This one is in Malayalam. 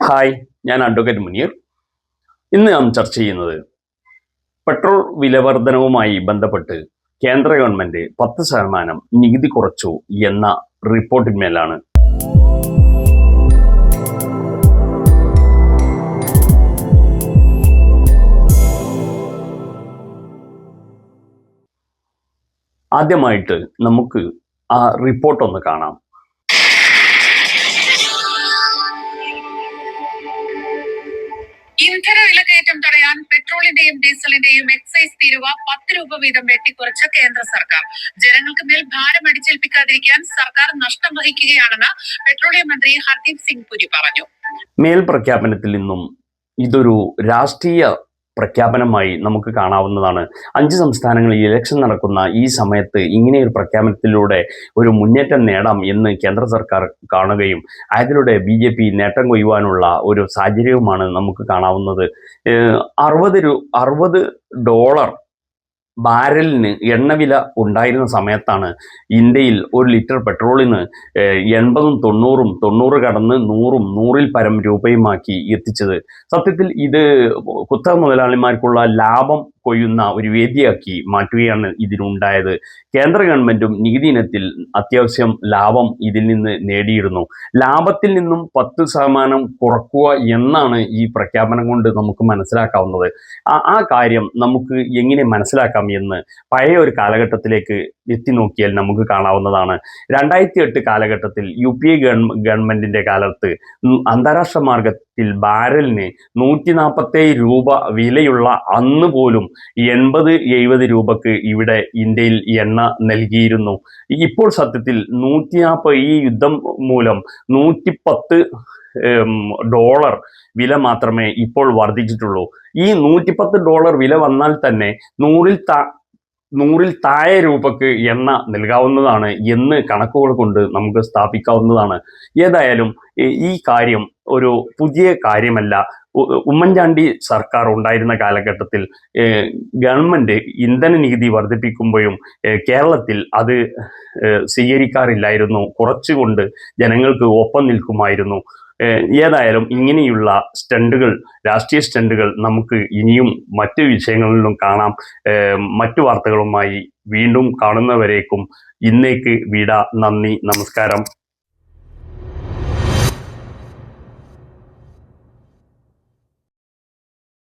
ഹായ്, ഞാൻ അഡ്വക്കേറ്റ് മുനീർ. ഇന്ന് നാം ചർച്ച ചെയ്യുന്നത് പെട്രോൾ വിലവർധനവുമായി ബന്ധപ്പെട്ട് കേന്ദ്ര ഗവൺമെന്റ് 10% നികുതി കുറച്ചു എന്ന റിപ്പോർട്ടിന്മേലാണ്. ആദ്യമായിട്ട് നമുക്ക് ആ റിപ്പോർട്ട് ഒന്ന് കാണാം. ഇന്ധന വിലക്കയറ്റം തടയാൻ പെട്രോളിന്റെയും ഡീസലിന്റെയും എക്സൈസ് തീരുവ 10 രൂപ വീതം വെട്ടിക്കുറച്ച കേന്ദ്ര സർക്കാർ ജനങ്ങൾക്ക് മേൽ ഭാരം അടിച്ചേൽപ്പിക്കാതിരിക്കാൻ സർക്കാർ നഷ്ടം വഹിക്കുകയാണെന്ന് പെട്രോളിയം മന്ത്രി ഹർദീപ് സിംഗ് പുരി പറഞ്ഞു. മേൽ പ്രഖ്യാപനത്തിൽ നിന്നും ഇതൊരു രാഷ്ട്രീയ പ്രഖ്യാപനമായി നമുക്ക് കാണാവുന്നതാണ്. 5 സംസ്ഥാനങ്ങളിൽ ഇലക്ഷൻ നടക്കുന്ന ഈ സമയത്ത് ഇങ്ങനെയൊരു പ്രഖ്യാപനത്തിലൂടെ ഒരു മുന്നേറ്റം നേടാം എന്ന് കേന്ദ്ര സർക്കാർ കാണുകയും അതിലൂടെ BJP നേട്ടം കൊയ്യുവാനുള്ള ഒരു സാഹചര്യവുമാണ് നമുക്ക് കാണാവുന്നത്. $60 ബാരലിന് എണ്ണവില ഉണ്ടായിരുന്ന സമയത്താണ് ഇന്ത്യയിൽ 1 ലിറ്റർ പെട്രോളിന് 80ഉം 90ഉം 90 കടന്ന് 100ഉം 100ൽ പരം രൂപയുമാക്കി എത്തിച്ചത്. സത്യത്തിൽ ഇത് കുത്തക മുതലാളിമാർക്കുള്ള ലാഭം കൊയ്യുന്ന ഒരു വേദിയാക്കി മാറ്റുകയാണ് ഇതിനുണ്ടായത്. കേന്ദ്ര ഗവൺമെന്റും നികുതി ഇനത്തിൽ അത്യാവശ്യം ലാഭം ഇതിൽ നിന്ന് നേടിയിരുന്നു. ലാഭത്തിൽ നിന്നും 10% കുറക്കുക എന്നാണ് ഈ പ്രഖ്യാപനം കൊണ്ട് നമുക്ക് മനസ്സിലാക്കാവുന്നത്. ആ കാര്യം നമുക്ക് എങ്ങനെ മനസ്സിലാക്കാം എന്ന് പഴയ ഒരു കാലഘട്ടത്തിലേക്ക് എത്തി നോക്കിയാൽ നമുക്ക് കാണാവുന്നതാണ്. 2008 കാലഘട്ടത്തിൽ UPA ഗവൺമെന്റിന്റെ കാലത്ത് അന്താരാഷ്ട്ര മാർഗത്തിൽ ബാരലിന് 147 രൂപ വിലയുള്ള അന്ന് പോലും 80-70 രൂപക്ക് ഇവിടെ ഇന്ത്യയിൽ എണ്ണ നൽകിയിരുന്നു. ഇപ്പോൾ സത്യത്തിൽ 140 ഈ യുദ്ധം മൂലം $110 വില മാത്രമേ ഇപ്പോൾ വർദ്ധിച്ചിട്ടുള്ളൂ. ഈ $110 വില വന്നാൽ തന്നെ 100ൽ താഴെ രൂപക്ക് എണ്ണ നൽകാവുന്നതാണ് എന്ന് കണക്കുകൾ കൊണ്ട് നമുക്ക് സ്ഥാപിക്കാവുന്നതാണ്. ഏതായാലും ഈ കാര്യം ഒരു പുതിയ കാര്യമല്ല. ഉമ്മൻചാണ്ടി സർക്കാർ ഉണ്ടായിരുന്ന കാലഘട്ടത്തിൽ ഗവൺമെന്റ് ഇന്ധന നികുതി വർദ്ധിപ്പിക്കുമ്പോഴും കേരളത്തിൽ അത് സ്വീകരിക്കാറില്ലായിരുന്നു. കുറച്ചുകൊണ്ട് ജനങ്ങൾക്ക് ഒപ്പം നിൽക്കുമായിരുന്നു. ഏതായാലും ഇങ്ങനെയുള്ള സ്റ്റണ്ടുകൾ, രാഷ്ട്രീയ സ്റ്റണ്ടുകൾ നമുക്ക് ഇനിയും മറ്റു വിഷയങ്ങളിലും കാണാം. മറ്റു വാർത്തകളുമായി വീണ്ടും കാണുന്നവരേക്കും ഇന്നേക്ക് വിട. നന്ദി, നമസ്കാരം.